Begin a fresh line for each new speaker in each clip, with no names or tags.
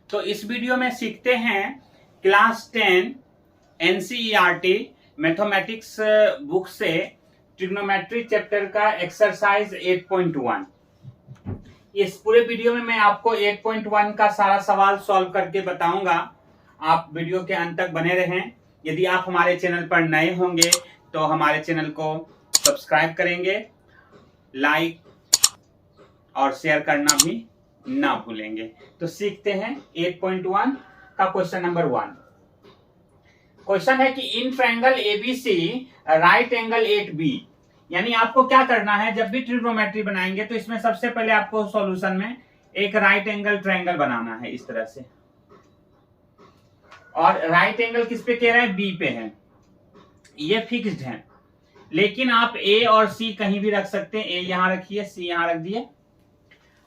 तो इस वीडियो में सीखते हैं क्लास 10 एनसीईआरटी मैथमेटिक्स बुक से ट्रिग्नोमेट्री चैप्टर का एक्सरसाइज 8.1। इस पूरे वीडियो में मैं आपको 8.1 का सारा सवाल सॉल्व करके बताऊंगा। आप वीडियो के अंत तक बने रहें। यदि आप हमारे चैनल पर नए होंगे तो हमारे चैनल को सब्सक्राइब करेंगे, लाइक और शेयर करना भी ना भूलेंगे। तो सीखते हैं 8.1 का क्वेश्चन नंबर 1। क्वेश्चन है कि in triangle ABC right angle at B. यानी आपको क्या करना है, जब भी ट्रिग्नोमेट्री बनाएंगे तो इसमें सबसे पहले आपको सॉल्यूशन में एक राइट एंगल ट्रायंगल बनाना है इस तरह से। और राइट एंगल किस पे कह रहा है, बी पे है। ये फिक्स्ड है, लेकिन आप ए और सी कहीं भी रख सकते हैं। ए यहां रखिए, सी यहां रख दिए।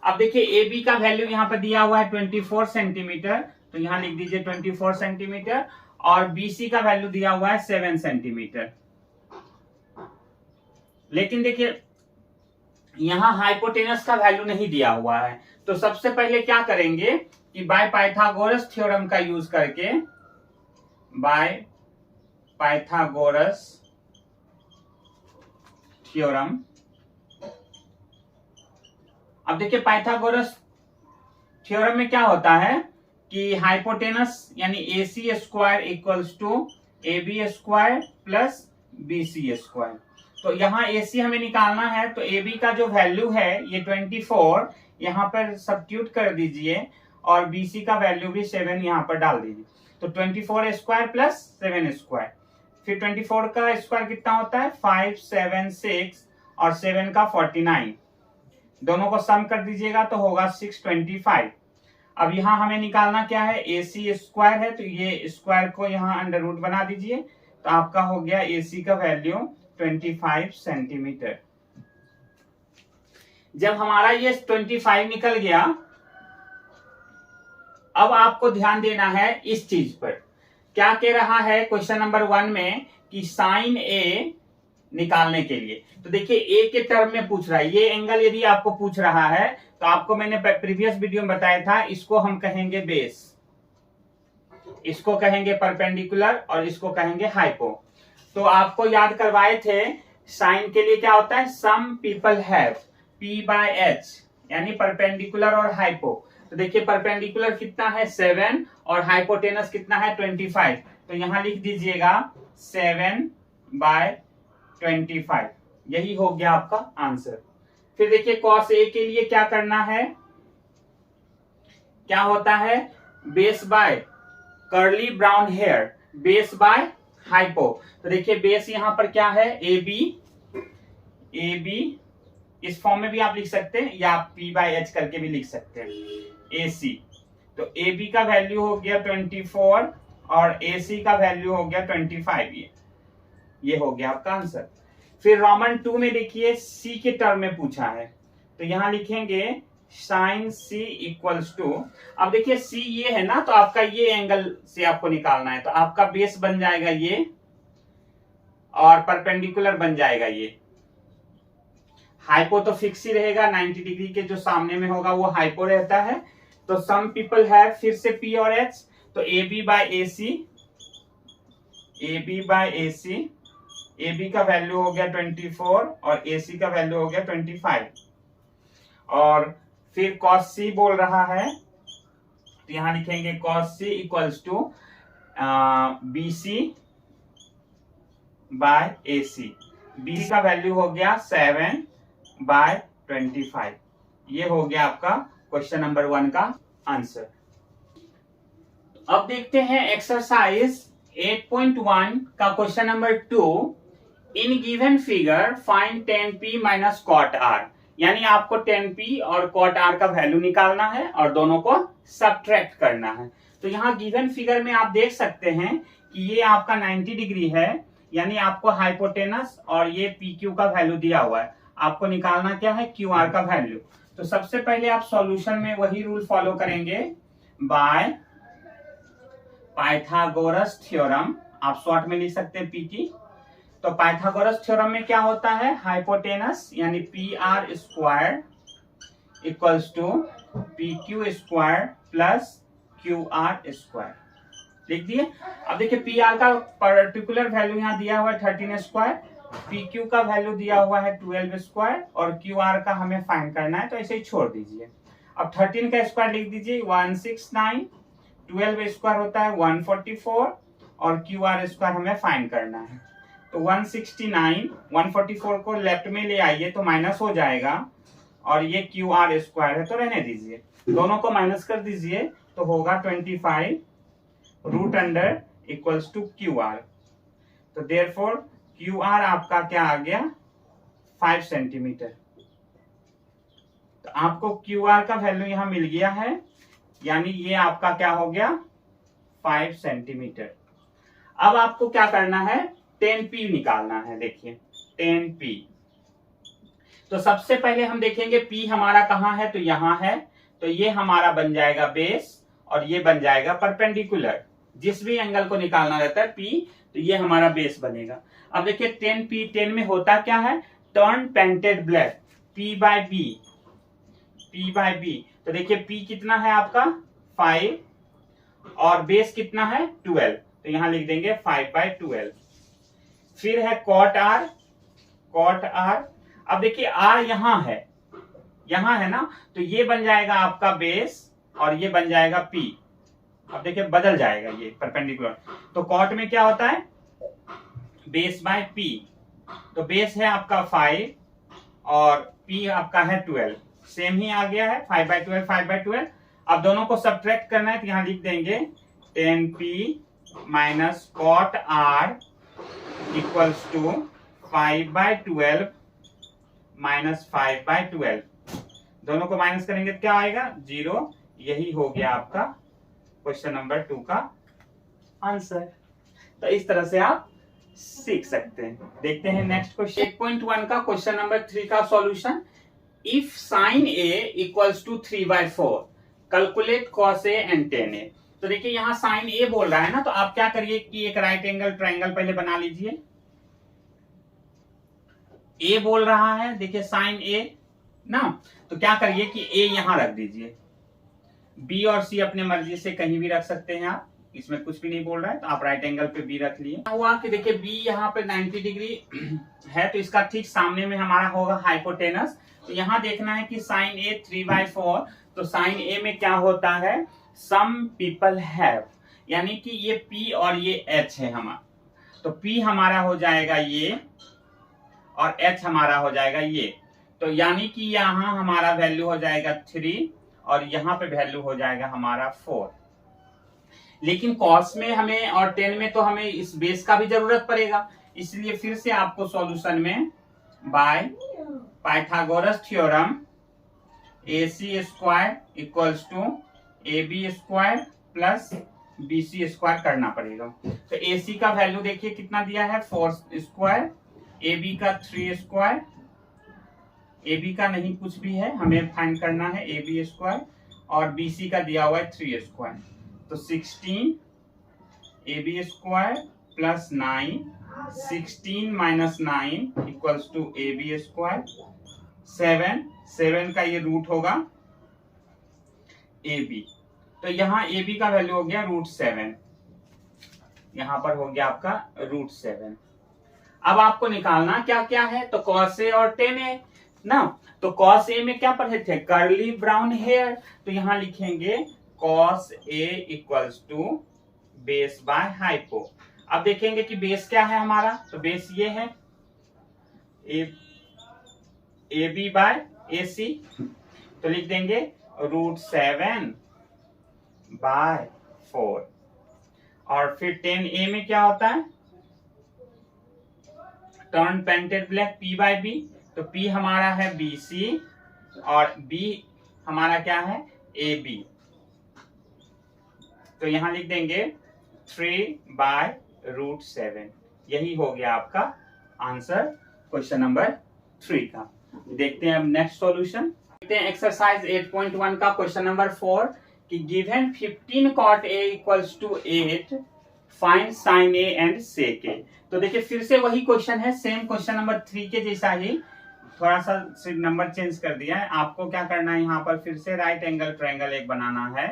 अब देखिए ए बी का वैल्यू यहां पर दिया हुआ है 24 सेंटीमीटर, तो यहां लिख दीजिए 24 सेंटीमीटर। और बीसी का वैल्यू दिया हुआ है 7 सेंटीमीटर। लेकिन देखिए यहां हाइपोटेनस का वैल्यू नहीं दिया हुआ है। तो सबसे पहले क्या करेंगे कि बाय पाइथागोरस थ्योरम का यूज करके, बाय पाइथागोरस थ्योरम। अब देखिए पाइथागोरस थ्योरम में क्या होता है कि हाइपोटेनस यानी AC square equals to AB square plus BC square. तो यहाँ AC हमें निकालना है, तो AB का जो वैल्यू है ये 24 यहाँ पर सब्स्टिट्यूट कर दीजिए और BC का वैल्यू भी 7 यहाँ पर डाल दीजिए। तो 24 स्क्वायर प्लस 7 स्क्वायर, फिर 24 का स्क्वायर कितना होता है 5, 7, 6 और 7 का 49। दोनों को सम कर दीजिएगा तो होगा 625। अब यहाँ हमें निकालना क्या है, AC स्क्वायर है, तो ये स्क्वायर को यहाँ अंडर रूट बना दीजिए। तो आपका हो गया AC का वैल्यू 25 सेंटीमीटर। जब हमारा ये 25 निकल गया, अब आपको ध्यान देना है इस चीज पर। क्या कह रहा है क्वेश्चन नंबर 1 में कि साइन ए निकालने के लिए। तो देखिए ए के टर्म में पूछ रहा है। ये एंगल यदि आपको पूछ रहा है तो आपको मैंने प्रीवियस वीडियो में बताया था, इसको हम कहेंगे बेस, इसको कहेंगे परपेंडिकुलर और इसको कहेंगे हाइपो। तो आपको याद करवाए थे साइन के लिए क्या होता है, सम पीपल हैव P/H यानी परपेंडिकुलर और हाइपो। तो देखिए परपेंडिकुलर कितना है 7 और हाइपोटेनस कितना है 25। तो यहां लिख दीजिएगा 7/25। यही हो गया आपका आंसर। फिर देखिए cos A के लिए क्या करना है, क्या होता है base by curly brown hair, base by hypo. तो देखिए बेस यहां पर क्या है AB, इस फॉर्म में भी आप लिख सकते हैं या P/H करके भी लिख सकते हैं, AC। तो AB का वैल्यू हो गया 24 और AC का वैल्यू हो गया 25। ये हो गया आपका आंसर। फिर रोमन 2 में देखिए C के टर्म में पूछा है, तो यहां लिखेंगे साइन C इक्वल्स टू। अब देखिए C ये है ना, तो आपका ये एंगल से आपको निकालना है। तो आपका बेस बन जाएगा ये और परपेंडिकुलर बन जाएगा ये। हाइपो तो फिक्स ही रहेगा, 90 डिग्री के जो सामने में होगा वो हाइपो रहता है। तो सम पीपल है, फिर से P और H, तो AB/AC, AB का वैल्यू हो गया 24 और AC का वैल्यू हो गया 25। और फिर cos C बोल रहा है, तो यहां लिखेंगे cos C equals to BC/AC। BC का वैल्यू हो गया 7/25। ये हो गया आपका क्वेश्चन नंबर 1 का आंसर। अब देखते हैं एक्सरसाइज 8.1 का question number 2। In given figure find tan P minus cot R। यानी आपको tan P और cot R का वैल्यू निकालना है और दोनों को सब्ट्रैक्ट करना है। तो यहाँ गिवन फिगर में आप देख सकते हैं कि ये आपका 90 डिग्री है, यानी आपको हाइपोटेनस और ये PQ का वैल्यू दिया हुआ है। आपको निकालना क्या है, QR का वैल्यू। तो सबसे पहले आप सॉल्यूशन में वही रूल फॉलो करेंगे, बाय पाइथागोरस थ्योरम। आप शॉर्ट में लिख सकते हैं PT। तो पाइथागोरस थ्योरम में क्या होता है, हाइपोटेनस यानी PR square equals to PQ square plus Q R square लिख दिए। अब देखिए पी आर का पर्टिकुलर वैल्यू यहाँ दिया हुआ है 13 स्क्वायर, पी क्यू का वैल्यू दिया हुआ है 12 स्क्वायर और क्यू आर का हमें फाइंड करना है, तो ऐसे ही छोड़ दीजिए। अब 13 का स्क्वायर लिख दीजिए 169, 12 स्क्वायर होता है 144 और क्यू आर स्क्वायर हमें फाइंड करना है। तो 169, 144 को लेफ्ट में ले आइए तो माइनस हो जाएगा और ये क्यू आर स्क्वायर है तो रहने दीजिए, दोनों को माइनस कर दीजिए तो होगा 25 root under equals to Q R. तो देयरफॉर क्यू आर आपका क्या आ गया 5 सेंटीमीटर। तो आपको क्यू आर का वैल्यू यहां मिल गया है, यानी ये आपका क्या हो गया 5 सेंटीमीटर। अब आपको क्या करना है 10p निकालना है। देखिए 10p, तो सबसे पहले हम देखेंगे p हमारा कहां है, तो यहां है, तो ये हमारा बन जाएगा बेस और ये बन जाएगा परपेंडिकुलर। जिस भी एंगल को निकालना रहता है p, तो ये हमारा बेस बनेगा। अब देखिए 10p, 10 में होता क्या है turn painted black, p by b, p by b। तो देखिए p कितना है आपका 5 और बेस कितना है 12, तो यहां लिख देंगे 5/12। फिर है कॉट आर, कॉट आर। अब देखिए आर यहां है ना, तो ये बन जाएगा आपका बेस और ये बन जाएगा p। अब देखिए बदल जाएगा ये परपेंडिकुलर, तो कॉट में क्या होता है बेस बाय p, तो बेस है आपका 5 और p आपका है 12, सेम ही आ गया है 5/12, 5/12। अब दोनों को सब्ट्रैक्ट करना है तो यहां लिख देंगे 10p minus cot R equals to 5/12 minus 5/12। दोनों को माइनस करेंगे तो क्या आएगा 0। यही हो गया आपका क्वेश्चन नंबर 2 का आंसर। तो इस तरह से आप सीख सकते हैं। देखते हैं नेक्स्ट क्वेश्चन 8.1 का क्वेश्चन नंबर 3 का solution. If sine A equals to 3/4 calculate cos A and tan A. तो देखिए यहाँ साइन ए बोल रहा है ना, तो आप क्या करिए कि एक राइट एंगल ट्राइंगल पहले बना लीजिए। ए बोल रहा है, देखिए साइन ए ना, तो क्या करिए कि ए यहां रख दीजिए, बी और सी अपने मर्जी से कहीं भी रख सकते हैं आप, इसमें कुछ भी नहीं बोल रहा है, तो आप राइट एंगल पे बी रख लिए। हुआ कि देखिए बी यहाँ पे 90 डिग्री है, तो इसका ठीक सामने में हमारा होगा हाइपोटेनस। तो यहाँ देखना है कि साइन ए 3/4, तो साइन ए में क्या होता है सम पीपल हैव, यानी कि ये P और ये H है हमारा, तो P हमारा हो जाएगा ये और H हमारा हो जाएगा ये। तो यानी कि यहाँ हमारा वैल्यू हो जाएगा 3 और यहाँ पे वैल्यू हो जाएगा हमारा 4। लेकिन कॉस में हमें और टेन में तो हमें इस बेस का भी जरूरत पड़ेगा, इसलिए फिर से आपको सॉल्यूशन में by Pythagoras theorem AC square equals to AB square plus BC square करना पड़ेगा। तो AC का वैल्यू देखिए कितना दिया है 4 स्क्वायर, AB का 3 स्क्वायर, AB का नहीं कुछ भी है, हमें फाइंड करना है AB स्क्वायर, और BC का दिया हुआ है 3 स्क्वायर, तो 16 AB square plus 9, 16 minus 9 equals to AB square, 7 का ये रूट होगा AB, तो यहाँ AB का वैल्यू हो गया √7, यहाँ पर हो गया आपका √7। अब आपको निकालना क्या क्या है, तो cos A और tan A ना, तो cos A में क्या पढ़े थे कर्ली ब्राउन हेयर, तो यहाँ लिखेंगे cos A equals to base by hypo. अब देखेंगे कि बेस क्या है हमारा, तो बेस ये है AB बाय AC, तो लिख देंगे √7/4, और फिर 10A में क्या होता है turn painted black P by B, तो P हमारा है BC और B हमारा क्या है AB, तो यहां लिख देंगे 3/√7। यही हो गया आपका आंसर क्वेश्चन नंबर 3 का। देखते हैं अब नेक्स्ट सॉल्यूशन। देखते हैं एक्सरसाइज 8.1 का क्वेश्चन नंबर 4 कि given 15 cot A equals to 8 find sin A and sec A। तो देखिए फिर से वही क्वेश्चन है, सेम क्वेश्चन नंबर 3 के जैसा ही, थोड़ा सा नंबर चेंज कर दिया है। आपको क्या करना है यहाँ पर फिर से राइट एंगल ट्रायंगल एक बनाना है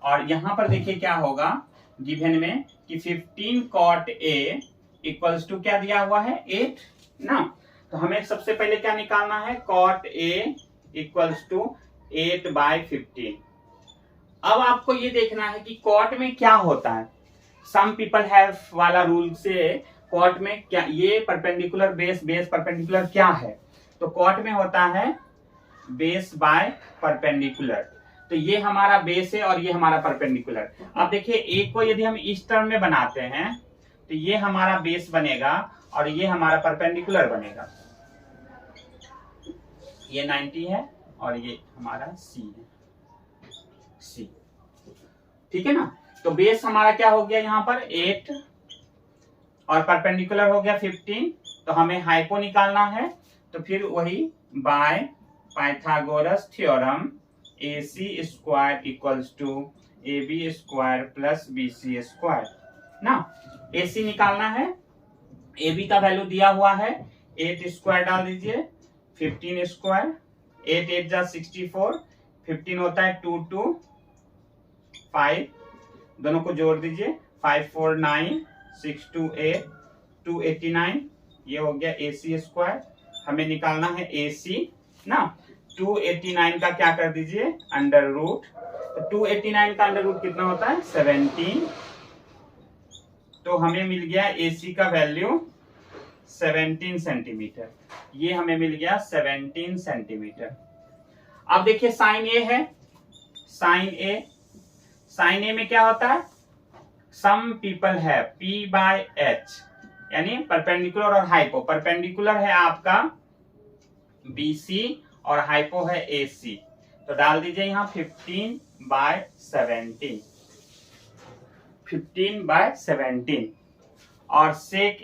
और यहां पर देखिए क्या होगा गिवन में कि 15 cot A इक्वल्स टू क्या दिया हुआ है 8 ना। तो हमें सबसे पहले क्या निकालना है cot A इक्वल्स टू 8/15। अब आपको ये देखना है कि cot में क्या होता है। सम पीपल हैव वाला रूल से cot में क्या, ये परपेंडिकुलर बेस परपेंडिकुलर क्या है, तो cot में होता है बेस बाय परपेंडिकुलर। तो ये हमारा बेस है और ये हमारा परपेंडिकुलर। अब देखिए एक को यदि हम इस टर्म में बनाते हैं तो ये हमारा बेस बनेगा और ये हमारा परपेंडिकुलर बनेगा। ये 90 है और ये हमारा सी है, सी, ठीक है ना। तो बेस हमारा क्या हो गया यहाँ पर 8 और परपेंडिकुलर हो गया 15। तो हमें हाइपो निकालना है, तो फिर वही by Pythagoras theorem AC square equals to AB square plus BC square ना। AC निकालना है, AB का वैल्यू दिया हुआ है 8 स्क्वायर डाल दीजिए, 15 स्क्वायर, 8 8 जा 64, 15 होता है 2 2 5, दोनों को जोड़ दीजिए 5 4 9 6 2 8 289, ये हो गया AC स्क्वायर। हमें निकालना है AC ना। 289 का क्या कर दीजिए अंडर रूट, तो 289 का अंडर रूट कितना होता है 17। तो हमें मिल गया AC का वैल्यू 17 सेंटीमीटर, ये हमें मिल गया 17 सेंटीमीटर। अब देखिए साइन A है, साइन A में क्या होता है सम पीपल है P/H, यानी परपेंडिकुलर और हाइपो। परपेंडिकुलर है आपका BC और हाइपो है AC। तो डाल दीजिए यहाँ 15/17, 15/17। और सेक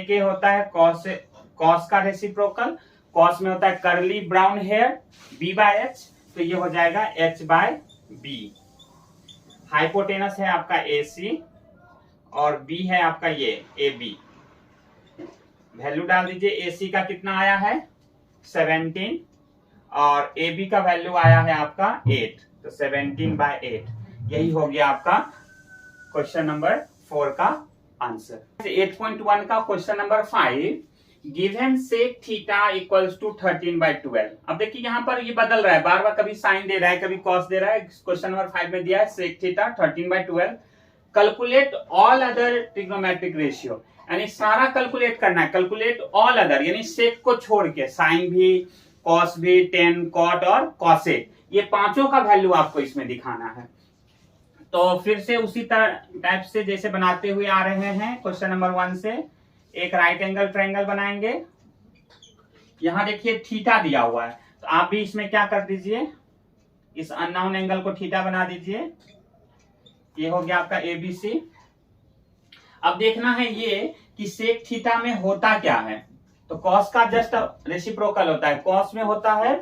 ए होता है कॉस का रेसिप्रोकल, कॉस में होता है कर्ली ब्राउन हेयर B/H, तो ये हो जाएगा H/B। हाइपोटेनस है आपका AC और B है आपका ये AB। वैल्यू डाल दीजिए, AC का कितना आया है 17 और AB का वैल्यू आया है आपका 8, तो 17/8। यही हो गया आपका क्वेश्चन नंबर 4 का आंसर। 8.1 का question number 5, given sec theta equals to 13/12। अब देखिए यहाँ पर ये बदल रहा है, बार बार कभी साइन दे रहा है कभी कॉस दे रहा है। क्वेश्चन नंबर 5 में दिया है sec theta 13/12, calculate all other trigonometric ratio, यानी सारा कैलकुलेट करना है। कैलकुलेट ऑल अदर यानी सेक को छोड़ के, साइन भी, कॉस भी, टेन, कॉट और कॉसेक, ये पांचों का वैल्यू आपको इसमें दिखाना है। तो फिर से उसी टाइप से जैसे बनाते हुए आ रहे हैं क्वेश्चन नंबर 1 से, एक राइट एंगल ट्रायंगल बनाएंगे। यहां देखिए थीटा दिया हुआ है, तो आप भी इसमें क्या कर दीजिए, इस अननोन एंगल को थीटा बना दीजिए। ये हो गया आपका ABC। अब देखना है ये कि सेक थीटा में होता क्या है, तो कॉस का जस्ट रेसिप्रोकल होता है। कॉस में होता है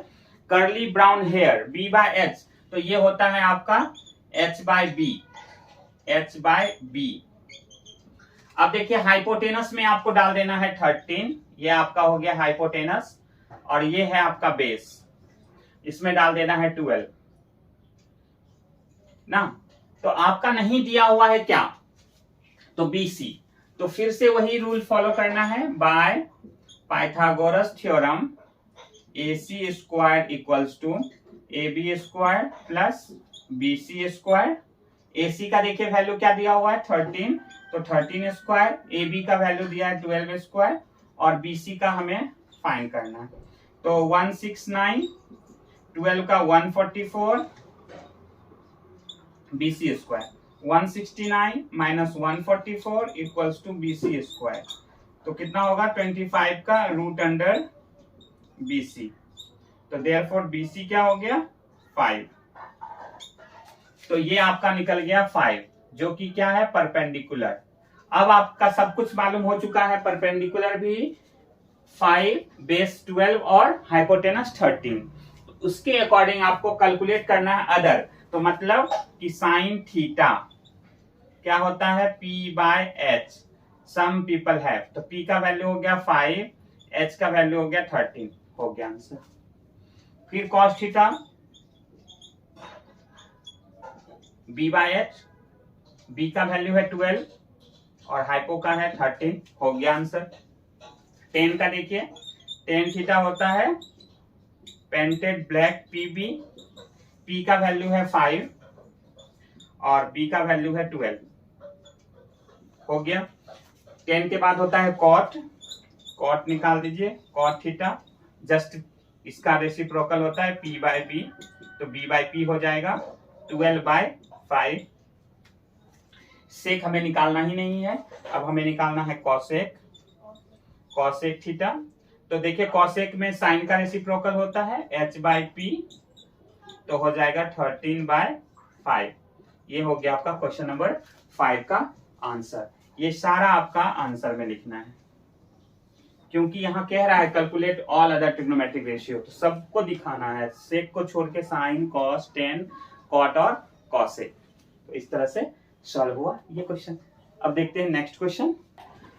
कर्ली ब्राउन हेयर B/H, तो ये होता है आपका H/B। अब देखिए हाइपोटेनस में आपको डाल देना है 13, ये आपका हो गया हाइपोटेनस, और ये है आपका बेस, इसमें डाल देना है 12 ना। तो आपका नहीं दिया हुआ है क्या, तो BC, तो फिर से वही रूल फॉलो करना है, by Pythagoras theorem AC square equals to AB square plus BC square. AC का देखिए वैल्यू क्या दिया हुआ है 13, तो 13 स्क्वायर, AB का वैल्यू दिया है 12 स्क्वायर और BC का हमें फाइंड करना है। तो 169, 12 का 144, BC square, 169 minus 144 equals to BC square, तो कितना होगा 25 का रूट अंडर BC। तो देयरफॉर BC क्या हो गया 5, तो ये आपका निकल गया 5, जो कि क्या है परपेंडिकुलर। अब आपका सब कुछ मालूम हो चुका है, परपेंडिकुलर भी 5, बेस 12 और हाइपोटेनस 13। उसके अकॉर्डिंग आपको कैलकुलेट करना है अदर, तो मतलब कि साइन थीटा क्या होता है P/H, सम पीपल हैव, तो P का वैल्यू हो गया 5, H का वैल्यू हो गया 13, हो गया आंसर। फिर कॉस थीटा, b/h, b का वैल्यू है 12 और हाइपो का है 13। हो गया आंसर। टेन का देखिए, टेन थीटा होता है पेंटेड ब्लैक पीबी, पी का वैल्यू है 5 और बी का वैल्यू है 12। हो गया। टेन के बाद होता है कॉट, कॉट निकाल दीजिए, कॉट थीटा जस्ट इसका रेसिप्रोकल होता है p बाय b, तो b बाय p हो जाएगा 12/5। सेक हमें निकालना ही नहीं है, अब हमें निकालना है कॉसेक, कॉसेक थीटा। तो देखिए कॉसेक में साइन का रेसिप्रोकल होता है h बाय p, तो हो जाएगा 13/5। ये हो गया आपका क्वेश्चन नंबर 5 का आंसर। ये सारा आपका आंसर में लिखना है, क्योंकि यहाँ कह रहा है calculate all other trigonometric ratio, तो सबको दिखाना है, सेक को छोड़ के साइन, कॉस, टेन, कॉट और कॉसेक। तो इस तरह से सॉल्व हुआ ये क्वेश्चन। अब देखते हैं नेक्स्ट क्वेश्चन।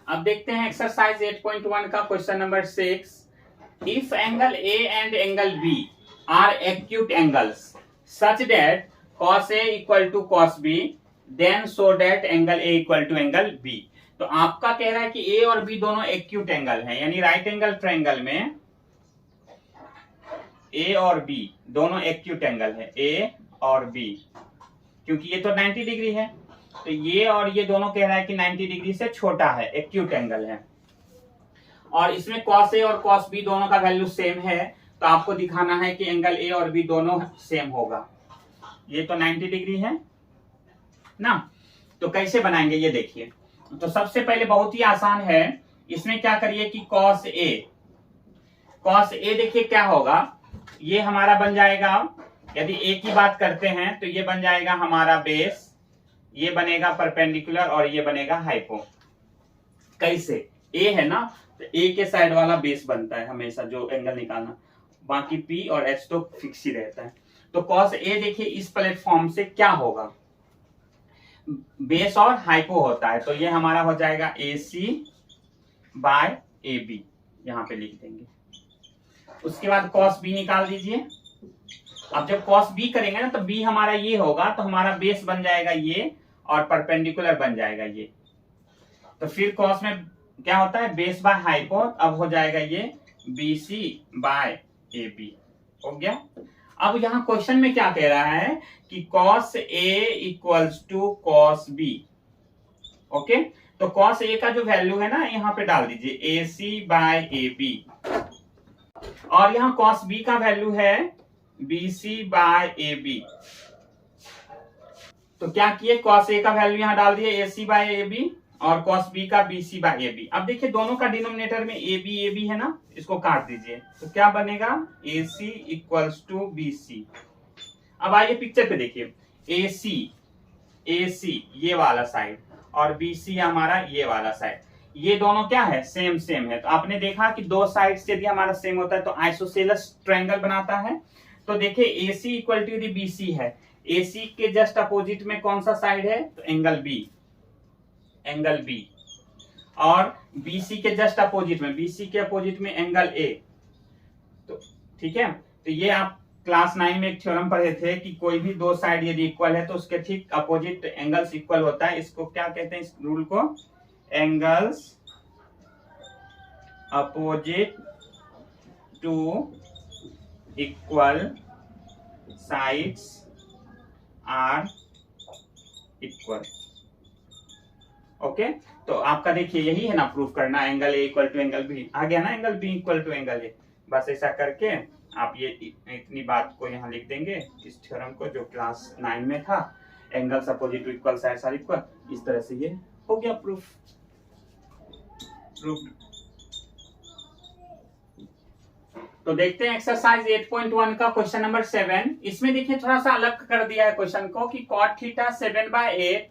अब देखते हैं एक्सरसाइज 8.1 का question number 6। If angle A and angle B are acute angles such that cos A equal to cos B, then so that angle A equal to angle B। तो आपका कह रहा है कि A और B दोनों acute angle हैं, यानी राइट एंगल ट्रायंगल में A और B दोनों एक्यूट एंगल है, A और B, क्योंकि ये तो 90 डिग्री है, तो ये और ये दोनों कह रहा है कि 90 डिग्री से छोटा है, एक्यूट एंगल है। और इसमें cos A और cos B दोनों का वैल्यू सेम है, तो आपको दिखाना है कि एंगल A और B दोनों सेम होगा। ये तो 90 डिग्री है ना, तो कैसे बनाएंगे ये देखिए। तो सबसे पहले बहुत ही आसान है, इसमें क्या करिए कि cos A देखिए क्या होगा, ये हमारा बन जाएगा, यदि A की बात करते हैं तो ये बन जाएगा हमारा बेस, ये बनेगा परपेंडिकुलर और ये बनेगा हाइपो। कैसे, A है ना, तो A के साइड वाला बेस बनता है हमेशा जो एंगल निकालना, बाकी P और H तो फिक्स ही रहता है। तो cos A देखिए इस प्लेटफॉर्म से क्या होगा, बेस और हाइपो होता है, तो ये हमारा हो जाएगा AC बाय AB, यहां पे लिख देंगे। उसके बाद cos B निकाल दीजिए। अब जब cos B करेंगे ना तो B हमारा ये होगा, तो हमारा बेस बन जाएगा ये और परपेंडिकुलर बन जाएगा ये। तो फिर cos में क्या होता है, बेस बाय हाइपो, अब हो जाएगा ये BC बाय AB। हो गया। अब यहाँ क्वेश्चन में क्या कह रहा है कि cos A equals to cos B। Okay, तो cos A का जो वैल्यू है ना यहाँ पे डाल दीजिए AC बाय AB, और यहाँ cos B का वैल्यू है BC बाय AB। तो क्या किए, cos A का वैल्यू यहाँ डाल दिए AC बाय AB और cos B का BC बाय AB। अब देखिए दोनों का डिनोमिनेटर में AB है ना, इसको काट दीजिए, तो क्या बनेगा AC इक्वल्स टू BC। अब आइए पिक्चर पे देखिए, AC ये वाला साइड और BC हमारा ये वाला साइड, ये दोनों क्या है, सेम है। तो आपने देखा कि दो साइड से यदि हमारा सेम होता है तो आइसोसेलेस ट्रायंगल बनाता है। तो देखिए AC इक्वल टू यदि BC है, AC के जस्ट अपोजिट में कौन सा साइड है, तो एंगल B, और BC के जस्ट अपोजिट में, BC के अपोजिट में एंगल A। तो ठीक है, तो ये आप क्लास 9 में एक थ्योरम पढ़े थे कि कोई भी दो साइड यदि इक्वल है तो उसके ठीक अपोजिट एंगल्स इक्वल होता है। इसको क्या कहते हैं, इस रूल को, angles opposite to equal sides are equal. Okay, तो आपका देखिए यही है ना प्रूफ करना, angle A equal to angle B, आ गया ना, angle B equal to angle A। बस ऐसा करके आप ये इतनी बात को यहाँ लिख देंगे, इस थ्योरम को जो क्लास 9 में था, angles opposite to equal sides are equal, इस तरह से ये हो गया प्रूफ। तो देखते हैं एक्सरसाइज 8.1 का क्वेश्चन नंबर 7। इसमें देखिए थोड़ा सा अलग कर दिया है क्वेश्चन को कि cot थीटा 7/8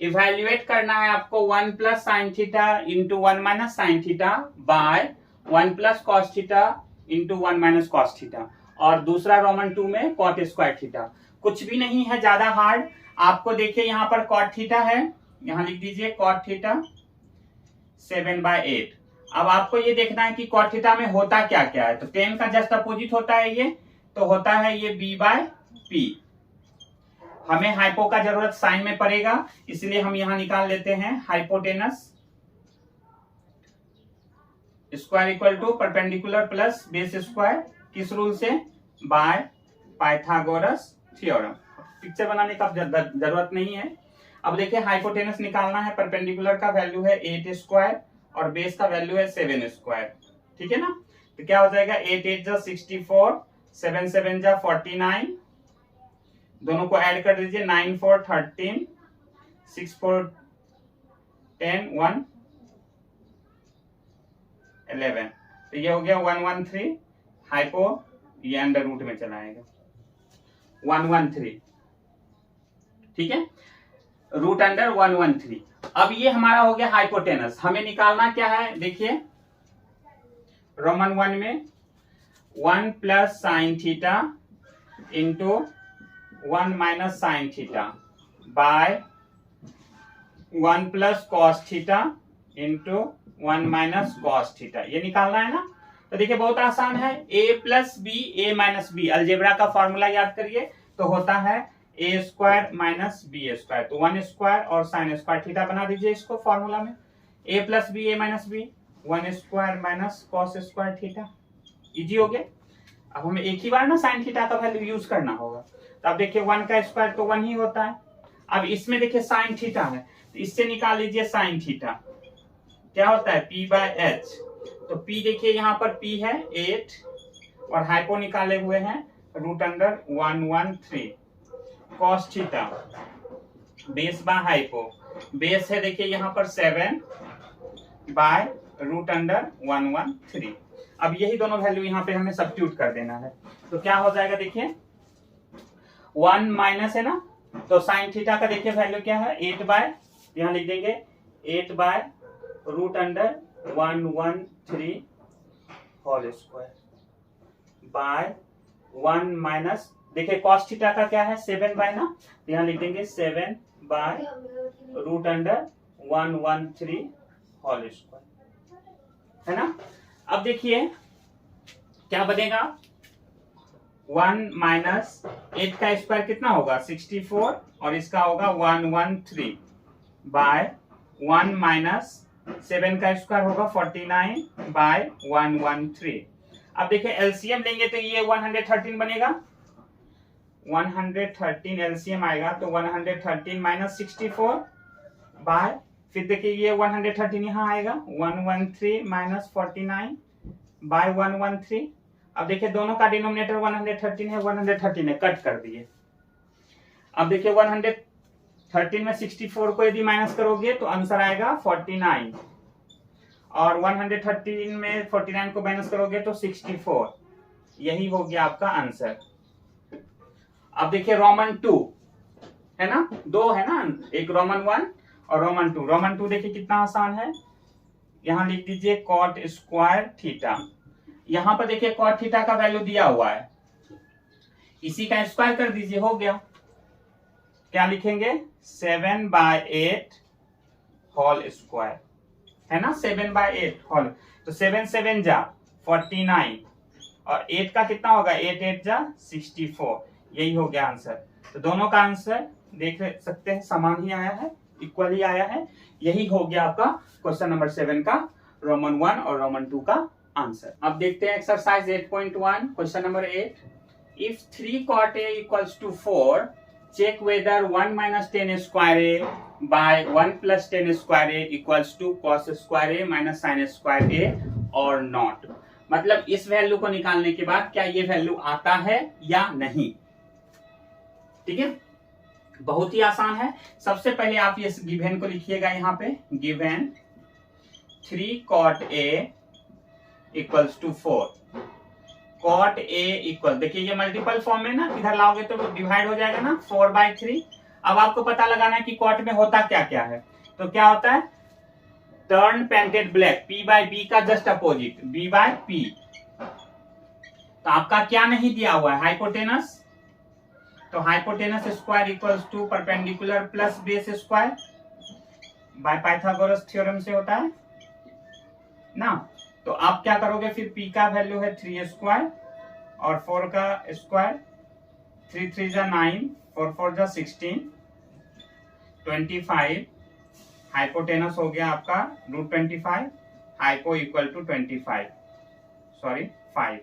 इवेल्युएट करना है आपको 1 plus sine theta into 1 minus sine theta by 1 plus cos theta into 1 minus cos theta, और दूसरा रोमन 2 में कॉट स्क्वायर थीटा। कुछ भी नहीं है ज्यादा हार्ड। आपको देखिए यहाँ पर कॉट थीटा है, यहाँ लिख दीजिए कॉट थीटा 7/8। अब आपको ये देखना है कि कॉट थीटा में होता क्या क्या है, तो 10 का जस्ट अपोजिट होता है ये, तो होता है ये B/P। हमें हाइपो का जरूरत साइन में पड़ेगा, इसलिए हम यहां निकाल लेते हैं hypotenuse square equal to perpendicular plus base square, किस रूल से? By Pythagoras theorem. पिक्चर बनाने का जरूरत नहीं है। अब देखिए हाइपोटेनस निकालना है, परपेंडिकुलर का वैल्यू है 8 स्क्वायर और बेस का वैल्यू है 7 स्क्वायर, ठीक है ना? तो क्या हो जाएगा 8 8 जा 64, 7 7 जा 49, दोनों को ऐड कर दीजिए 9 4 13, 6 4 10 1 11, तो ये हो गया 113 हाइपो, ये अंडर रूट में चला आएगा 113, ठीक है, रूट अंडर 113। अब ये हमारा हो गया हाइपोटेनस। हमें निकालना क्या है? देखिए रोमन 1 में 1 plus sine theta into 1 minus sine theta by 1 plus cos theta into 1 minus cos theta, ये निकालना है ना। तो देखिए बहुत आसान है, a plus B A minus B, algebra का फॉर्मूला याद करिए, तो होता है A square minus B square, तो 1 स्क्वायर और साइन स्क्वायर थीटा बना दीजिए इसको फॉर्मूला में, a plus B A minus B 1 square minus cos square theta, easy हो गया। अब हमें एक ही बार ना साइन थीटा का वैल्यू यूज करना होगा, तो अब देखिए 1 का स्क्वायर तो 1 ही होता है। अब इसमें देखिए साइन थीटा है, तो इससे निकाल लीजिए साइन थीटा, क्या होता है p बाय एच, तो p देखिए यहाँ पर p है 8 और हाइपो निकाले हुए हैं root under 113 cos theta, base by hypo, base है देखिए यहाँ पर 7 बाय रूट अंडर 113। अब यही दोनों वैल्यू यहाँ पे हमें सब्स्टिट्यूट कर देना है, तो क्या हो जाएगा देखिए 1 माइनस है ना, तो साइन थीटा का देखिए वैल्यू क्या है 8 बाय, यहाँ लिख देंगे 8 by root under 113 whole square by 1 minus, देखिए कॉस थीटा का क्या है 7 बाय ना, तो यहाँ लिख देंगे 7 by root under 113 whole square, है ना। अब देखिए क्या बनेगा 1 माइनस 8 का स्क्वायर कितना होगा 64 और इसका होगा 113 बाय 1 माइनस 7 का स्क्वायर होगा 49 बाय 113। अब देखिए एलसीएम लेंगे तो ये 113 बनेगा, 113 एलसीएम आएगा तो 113 माइनस 64 बाय, फिर देखिए ये 113 यहाँ आएगा 113 माइनस 49 बाय 113। अब देखिए दोनों का डिनोमिनेटर 113 है, 113 है, कट कर दिए। अब देखिए 113 में 64 को यदि माइनस करोगे तो आंसर आएगा 49 और 113 में 49 को माइनस करोगे तो 64, यही हो गया आपका आंसर। अब देखिए रोमन 2 है ना, दो है ना, एक रोमन 1 और रोमन 2। रोमन 2 देखिए कितना आसान है, यहां लिख दीजिए कॉट स्क्वायर थीटा, यहां पर देखिए कॉट थीटा का वैल्यू दिया हुआ है, इसी का स्क्वायर कर दीजिए, हो गया। क्या लिखेंगे 7 बाय 8 होल स्क्वायर, है ना, 7 बाय 8 होल, तो 7 7 जा 49 और 8 का कितना होगा 8 8 जा 64, यही हो गया आंसर। तो दोनों का आंसर देख सकते हैं समान ही आया है, इक्वल ही आया है, यही हो गया आपका क्वेश्चन नंबर 7 का रोमन 1 और रोमन 2 का आंसर। अब देखते हैं exercise 8.1 question number 8। If 3 cot a equals to 4, check whether 1 minus 10 square a by 1 plus 10 square a equals to cos square a minus sin square a or not। मतलब इस value को निकालने के बाद क्या ये वैल्यू आता है या नहीं, ठीक है, बहुत ही आसान है। सबसे पहले आप ये गिवन को लिखिएगा यहाँ पे, given 3 cot a equals to 4, cot a equal, देखिए ये मल्टीपल फॉर्म में ना, इधर लाओगे तो डिवाइड हो जाएगा ना 4/3। अब आपको पता लगाना है कि cot में होता क्या क्या है, तो क्या होता है turn painted black, p by b का just opposite b by p। तो आपका क्या नहीं दिया हुआ है हाइपोटेनस, तो hypotenuse square equals to perpendicular plus base square by Pythagoras theorem से होता है ना। तो आप क्या करोगे फिर p का वैल्यू है 3 स्क्वायर और 4 का स्क्वायर 3 3 जा 9, 4 4 जा 16, 25, हाइपोटेनस हो गया आपका √25, हाइपो इक्वल टू 25, सॉरी 5,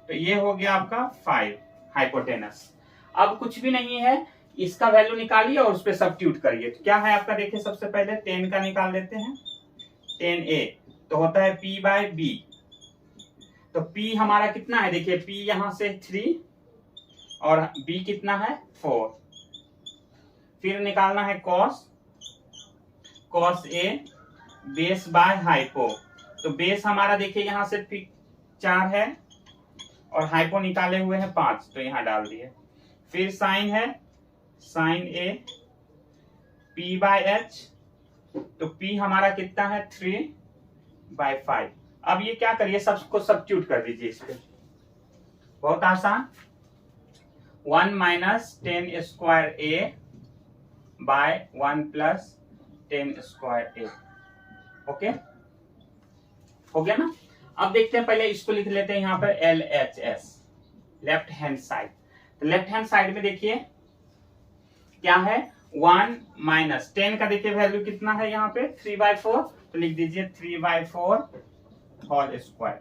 तो ये हो गया आपका 5 हाइपोटेनस। अब कुछ भी नहीं है, इसका वैल्यू निकालिए और उस पर सब्स्टिट्यूट करिए। तो क्या है आपका, देखिए सबसे पहले 10 का निकाल लेते हैं। 10a तो होता है p बाय b, तो p हमारा कितना है, देखिए p यहां से 3 और b कितना है 4। फिर निकालना है cos a base by hypo, तो बेस हमारा देखिए यहां से 4 है और हाइपो निकाले हुए हैं 5, तो यहां डाल दिए। फिर साइन है sine a p by h, तो p हमारा कितना है 3/5। अब ये क्या करिए, सबको सब्स्टिट्यूट कर दीजिए इस पे, बहुत आसान। 1 minus 10 square a by 1 plus 10 square a, okay हो गया ना। अब देखते हैं, पहले इसको लिख लेते हैं यहाँ पर LHS, लेफ्ट हैंड साइड। तो लेफ्ट हैंड साइड में देखिए क्या है, 1 माइनस 10 का देखिए वैल्यू कितना है यहाँ पे 3/4, तो लिख दीजिए 3/4 whole square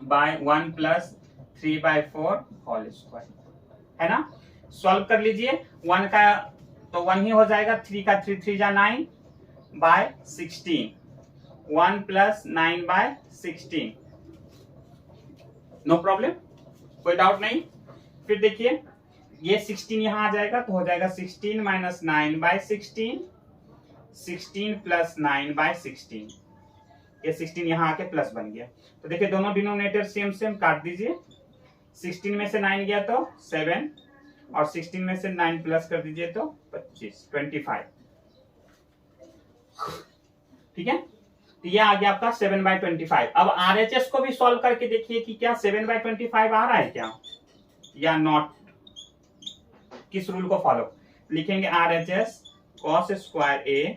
by 1 plus 3/4 whole square, है ना। सॉल्व कर लीजिए, 1 का तो 1 ही हो जाएगा, 3 का 3 3 जा 9 बाय 16, 1 प्लस 9/16, नो प्रॉब्लम, कोई डाउट नहीं। फिर देखिए ये 16 यहां आ जाएगा, तो हो जाएगा 16 माइनस 9/16, 16 प्लस 9/16, ये 16 यहां आके प्लस बन गया। तो देखिए दोनों डिनोमिनेटर सेम सेम, काट दीजिए। 16 में से 9 गया तो 7 और 16 में से 9 प्लस कर दीजिए तो 25 ठीक है। तो ये आ गया आपका 7/25। अब RHS को भी सॉल्व करके देखिए कि क्या 7/25 आ रहा है क्या या नॉट, किस रूल को फॉलो लिखेंगे, RHS cos square a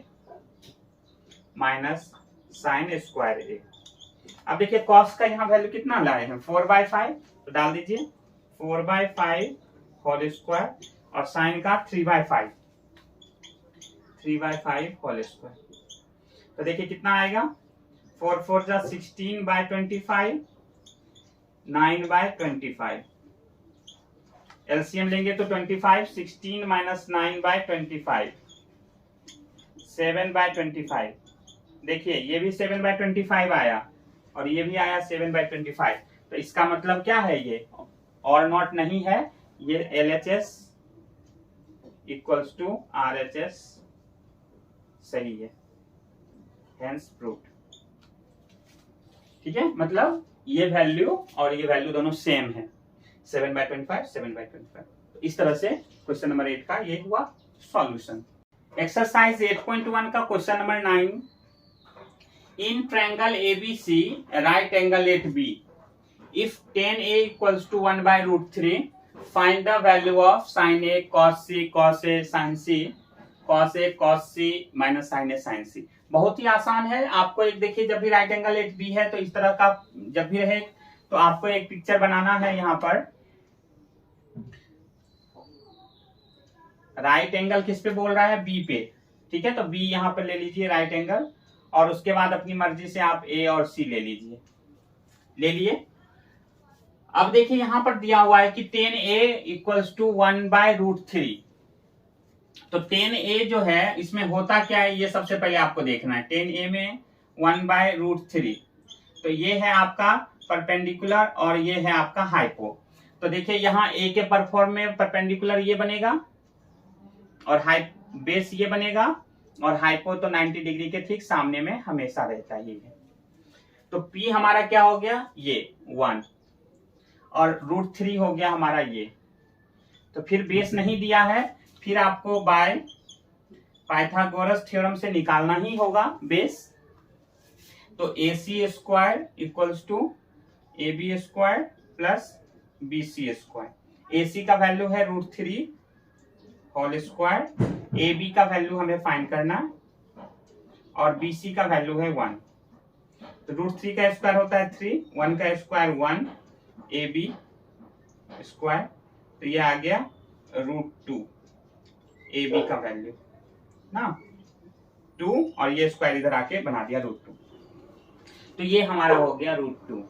minus sine square a। अब देखिए cos का यहाँ वैल्यू कितना लाए हैं 4/5, तो डाल दीजिए 4/5 होल स्क्वायर और साइन का 3/5 होल स्क्वायर, तो देखिए कितना आएगा 4 4 जा 16/25, 9/25, एलसीएम लेंगे तो 25, 16 माइनस 9/25, 7/25। देखिए ये भी 7/25 आया और ये भी आया 7/25, तो इसका मतलब क्या है, ये और नॉट नहीं है, ये LHS इक्वल्स टू RHS सही है, हेंस प्रूव्ड। ठीक है, मतलब ये वैल्यू और ये वैल्यू दोनों सेम है, 7/25, 7/25। तो इस तरह से क्वेश्चन नंबर 8 का ये हुआ सॉल्यूशन। एक्सरसाइज 8.1 का question number 9, in triangle ABC right angle at B, इफ tan A equals to 1/√3, find the value of sin A cos C cos A sin C cos A cos C minus sin A sin C। बहुत ही आसान है। आपको एक देखिए, जब भी right angle at B है तो इस तरह का जब भी रहे तो आपको एक पिक्चर बनाना है। यहाँ पर राइट एंगल किस पे बोल रहा है, बी पे, ठीक है। तो बी यहाँ पर ले लीजिए राइट एंगल, और उसके बाद अपनी मर्जी से आप ए और सी ले लीजिए, ले लिए। अब देखिए यहाँ पर दिया हुआ है कि tan A इक्वल्स टू 1/√3, तो tan A जो है इसमें होता क्या है, ये सबसे पहले आपको देखना है। tan A में 1/√3, तो ये है आपका परपेंडिकुलर और ये है आपका हाइपो। तो देखिए यहाँ A के परफॉर्म में परपेंडिकुलर ये बनेगा और बेस ये बनेगा, और हाइपो तो 90 डिग्री के ठीक सामने में हमेशा रहता है, ये है। तो P हमारा क्या हो गया, ये 1 और √3 हो गया हमारा ये। तो फिर बेस नहीं दिया है, फिर आपको बाय पाइथागोरस थ्योरम से निकालना ही होगा बेस। तो AC square equals to AB square plus BC square. AC का वैल्यू है √3 होल स्क्वायर, AB का वैल्यू हमें फाइंड करना और BC का वैल्यू है 1। तो √3 का स्क्वायर होता है 3, 1 का स्क्वायर 1, AB स्क्वायर तो ये आ गया √2 ए बी का वैल्यू ना, 2 और ये स्क्वायर इधर आके बना दिया √2। तो ये हमारा हो गया √2।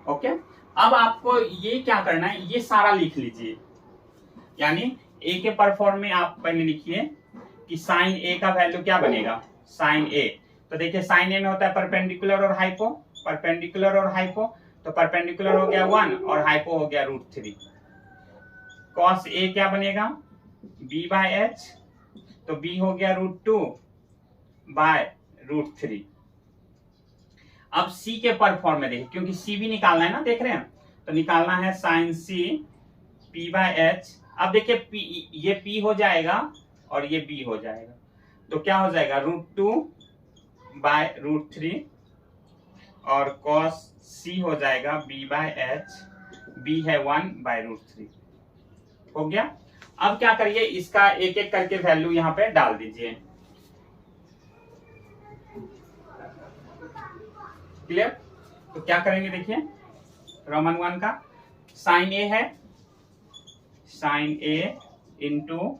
ओके, अब आपको ये क्या करना है, ये सारा लिख लीजिए। यानी ए के परफॉर्म में आप पहले लिखिए कि साइन ए का वैल्यू क्या बनेगा, साइन ए। तो देखिए साइन ए में होता है परपेंडिकुलर और हाइपो, परपेंडिकुलर और हाइपो, तो परपेंडिकुलर हो गया 1 और हाइपो हो गया √3। कॉस ए क्या बनेगा, b/h, तो b हो गया √2/√3। अब c के परफॉर्म में देखिए, क्योंकि c भी निकालना है ना, देख रहे हैं, तो निकालना है साइन c p/h। अब देखिए p, ये p हो जाएगा और ये b हो जाएगा, तो क्या हो जाएगा √2/√3 और cos c हो जाएगा b/h, b है 1/√3। हो गया। अब क्या करिए, इसका एक एक करके वैल्यू यहाँ पे डाल दीजिए। क्लियर? तो क्या करेंगे देखिए, रोमन 1 का साइन ए है, sine A into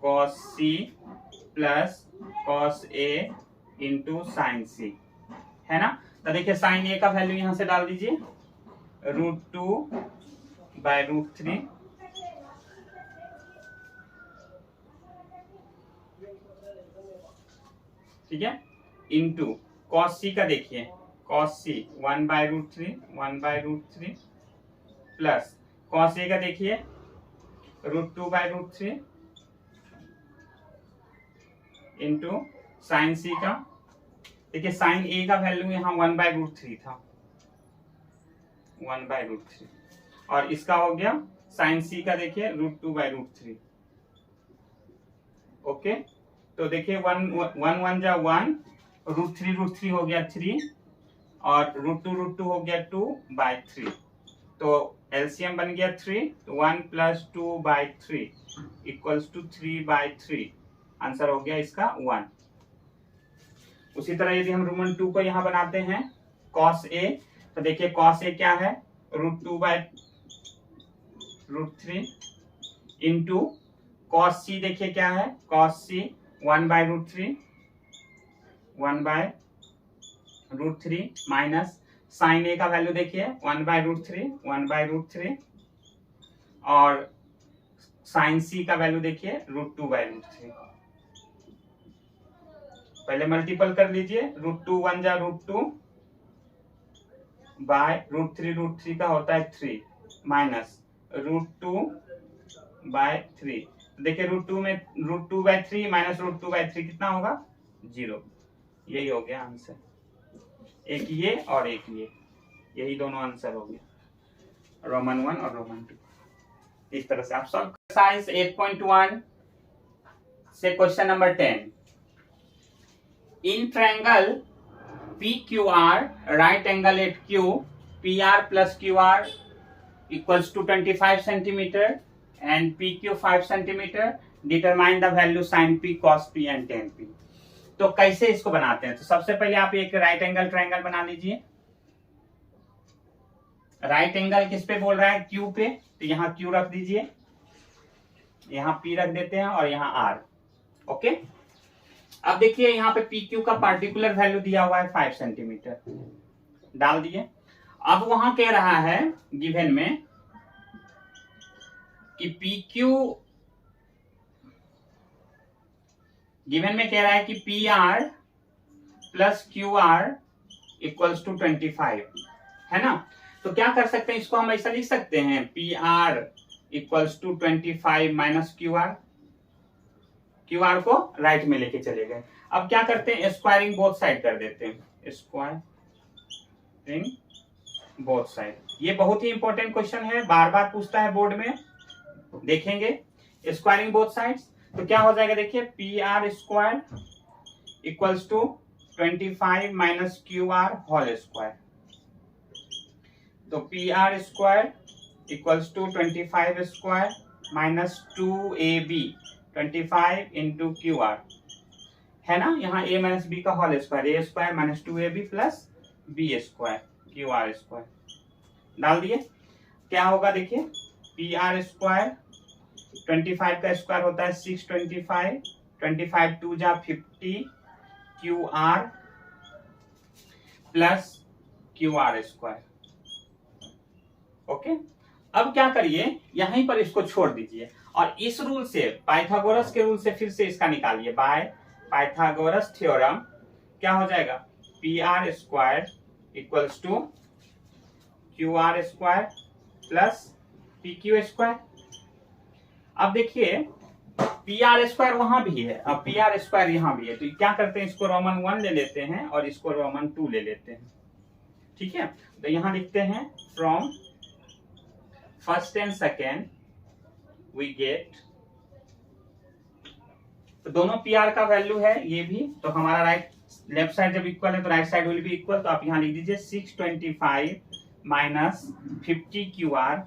cos C plus cos A into sine C, है ना। तो देखिए साइन ए का वैल्यू यहां से डाल दीजिए √2/√3, ठीक है, इंटू कॉस सी का देखिए, कॉस सी 1/√3 प्लस कॉस ए का देखिए √2/√3 इंटू साइन सी का, देखिए साइन ए का वैल्यू यहाँ 1/√3 था, 1/√3, और इसका हो गया साइन सी का देखिए √2/√3। ओके, तो देखिए 1 1 जा 1, √3 हो गया 3 और √2 हो गया 2/3, तो एलसीएम बन गया 3, तो 1 + 2/3 इक्वल्स टू 3/3, आंसर हो गया इसका 1। उसी तरह यदि हम रोमन 2 को यहाँ बनाते हैं cos a, तो देखिए cos a क्या है, √2/√3 इंटू cos c, देखिए क्या है, cos c 1/√3 माइनस साइन ए का वैल्यू देखिए 1/√3 और साइन सी का वैल्यू देखिए √2/√3। पहले मल्टीपल कर लीजिए, √2 1 जा √2/√3 का होता है 3 माइनस √2/3, देखिए √2/3 माइनस √2/3 कितना होगा, 0। यही हो गया आंसर, एक ये और एक ये, यही दोनों आंसर हो गया, रोमन 1 और रोमन 2। इस तरह से आप सॉल्व। एक्सरसाइज 8.1 से question number 10, in triangle PQR right angle at Q, PR plus QR equals to 25 centimeter and PQ 5 centimeter, determine the value sin P, cos P and tan P। तो कैसे इसको बनाते हैं, तो सबसे पहले आप एक राइट एंगल ट्रायंगल बना लीजिए। राइट एंगल किस पे बोल रहा है, Q पे, तो यहाँ Q रख दीजिए, यहाँ P रख देते हैं और यहाँ R। ओके, अब देखिए यहाँ पे PQ का पार्टिकुलर वैल्यू दिया हुआ है 5 सेंटीमीटर, डाल दिए। अब वहां कह रहा है गिवन में कि PQ, गिवन में कह रहा है कि PR plus QR equals to 25, है ना। तो क्या कर सकते हैं, इसको हम ऐसा लिख सकते हैं, PR equals to 25 minus QR, QR को राइट में लेके चले गए। अब क्या करते हैं, स्क्वायरिंग बोथ साइड कर देते हैं, स्क्वायरिंग बोथ साइड। ये बहुत ही इंपॉर्टेंट क्वेश्चन है, बार बार पूछता है बोर्ड में, देखेंगे। स्क्वायरिंग बोथ साइड्स, तो क्या हो जाएगा, देखिए PR square equals to 25 minus QR whole square, तो PR square equals to 25 square minus 2AB 25 into QR, है ना। यहाँ A माइनस B का whole square, A square minus 2AB plus B square QR square, डाल दिए। क्या होगा देखिए, पी आर स्क्वायर 25 का स्क्वायर होता है 625, 25 2 जा 50 Q R plus Q R square. Okay, अब क्या करिए, यहीं पर इसको छोड़ दीजिए और इस रूल से, पाइथागोरस के रूल से फिर से इसका निकालिए। बाय पाइथागोरस थ्योरम क्या हो जाएगा, P R square equals to Q R square plus P Q square. अब देखिए पी आर स्क्वायर वहां भी है, अब पी आर स्क्वायर यहां भी है, तो क्या करते हैं, इसको रोमन 1 ले लेते हैं और इसको रोमन 2 ले लेते हैं। ठीक है, तो यहां लिखते हैं from first and second we get, तो दोनों पी आर का वैल्यू है ये भी, तो हमारा राइट लेफ्ट साइड जब इक्वल है तो right side will be equal, तो आप यहां लिख दीजिए 625 minus 50 Q R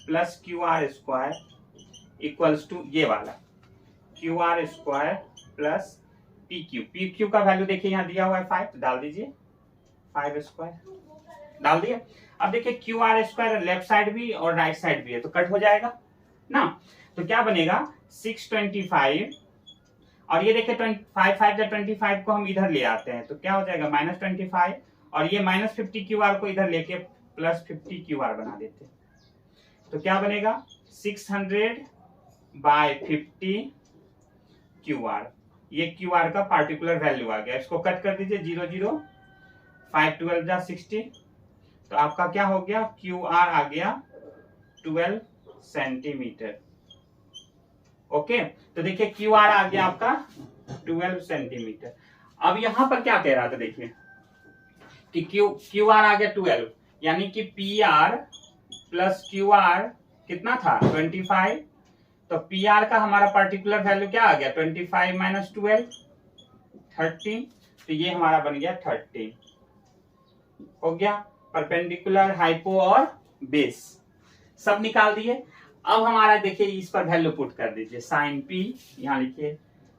plus Q R square equals to ये वाला Q R square plus P Q का वैल्यू देखिए यहाँ दिया हुआ है 5, तो डाल दीजिए 5 स्क्वायर, डाल दिए। अब देखिए Q R square left side भी और राइट साइड भी है, तो कट हो जाएगा ना, तो क्या बनेगा 625 और ये देखिए 25 को हम इधर ले आते हैं, तो क्या हो जाएगा -25 और ये -50 क्यू आर को इधर लेके प्लस 50 क्यू आर बना देते हैं, तो क्या बनेगा 600/50 क्यू आर, ये क्यू आर का पार्टिकुलर वैल्यू आ गया। इसको कट कर दीजिए 0 0 5 12 जा 60, तो आपका क्या हो गया, क्यू आर आ गया 12 सेंटीमीटर। ओके, तो देखिए क्यू आर आ गया आपका 12 सेंटीमीटर। अब यहां पर क्या कह रहा था देखिए कि क्यू आर आ गया 12, यानी कि P R plus Q are कितना था 25, तो पी आर का हमारा पर्टिकुलर वैल्यू क्या आ गया 25 माइनस 12 13, तो ये हमारा बन गया 13 हो गया। परपेंडिकुलर, हाइपो और बेस सब निकाल दिए। अब हमारा देखिए इस पर वैल्यू पुट कर दीजिए, साइन पी, यहां लिखिए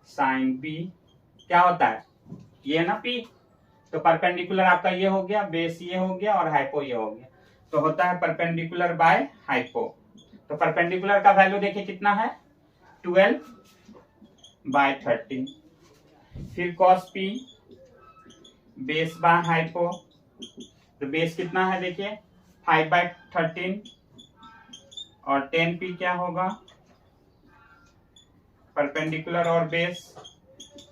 साइन पी क्या होता है, ये है ना पी, तो परपेंडिकुलर आपका ये हो गया, बेस ये हो गया और हाइपो ये हो गया, तो होता है परपेंडिकुलर बाय हाइपो। तो परपेंडिकुलर का वैल्यू देखिए कितना है 12/13, फिर cos P base by hypo, तो बेस कितना है देखिए 5/13 और 10p क्या होगा परपेंडिकुलर और बेस,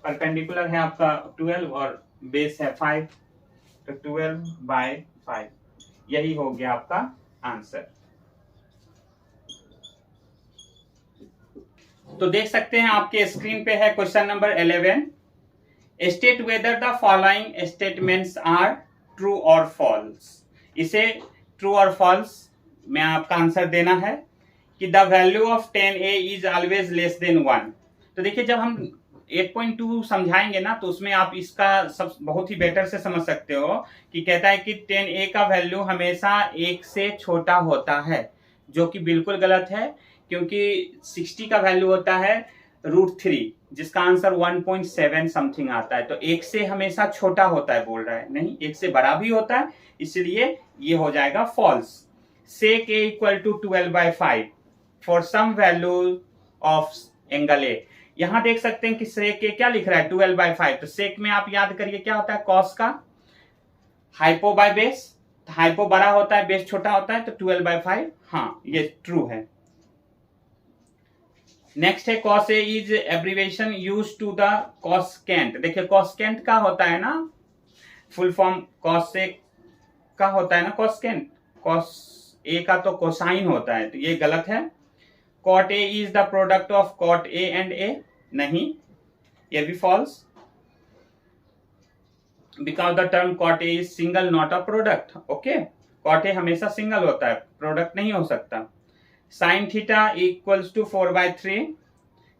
परपेंडिकुलर है आपका 12 और बेस है 5, तो 12/5, यही हो गया आपका आंसर। तो देख सकते हैं आपके स्क्रीन पे है question number 11, state whether the following statements are true और फॉल्स। इसे ट्रू और फॉल्स में आपका आंसर देना है कि the value of 10a is always less than 1। तो देखिए जब हम 8.2 समझाएंगे ना तो उसमें आप इसका सब बहुत ही बेटर से समझ सकते हो कि कहता है कि 10a का वैल्यू हमेशा 1 से छोटा होता है, जो कि बिल्कुल गलत है, क्योंकि 60 का वैल्यू होता है √3 जिसका आंसर 1.7 समथिंग आता है, तो 1 से हमेशा छोटा होता है बोल रहा है, नहीं 1 से बड़ा भी होता है, इसलिए ये हो जाएगा false. sec a equal to 12/5 for some value of angle A. यहां देख सकते हैं कि sec a क्या लिख रहा है 12/5, तो sec में आप याद करिए क्या होता है cos का हाइपो बाय बेस, हाइपो बड़ा होता है बेस छोटा होता है, तो 12/5 हाँ ये ट्रू है। नेक्स्ट है cos a is abbreviation use to the cosecant। देखिए cosecant का होता है ना फुल फॉर्म, cos a का होता है ना cosecant, cos a का तो कोसाइन होता है, तो ये गलत है। cot a is the product of cot a and a, नहीं ये भी false, because the term cot a is single not a product. Okay, cot a हमेशा सिंगल होता है, प्रोडक्ट नहीं हो सकता। Sine theta equals to 4/3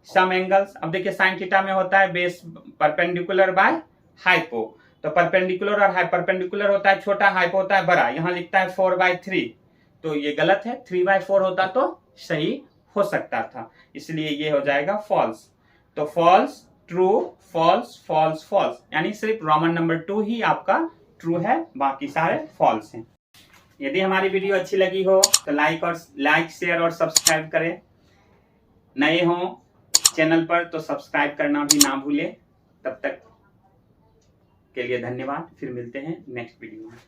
some angles. अब देखिए साइन थीटा में होता है बेस परपेंडिकुलर बाय हाइपो, तो परपेंडिकुलर और परपेंडिकुलर होता है छोटा, हाइपो होता है बड़ा, यहाँ लिखता है 4/3, तो ये गलत है, 3/4 होता तो सही हो सकता था, इसलिए ये हो जाएगा फॉल्स। तो false, true, false, false, false, यानी सिर्फ रोमन नंबर 2 ही आपका ट्रू है, बाकी सारे फॉल्स हैं। यदि हमारी वीडियो अच्छी लगी हो तो लाइक शेयर और सब्सक्राइब करें। नए हो चैनल पर तो सब्सक्राइब करना भी ना भूलें। तब तक के लिए धन्यवाद। फिर मिलते हैं नेक्स्ट वीडियो में।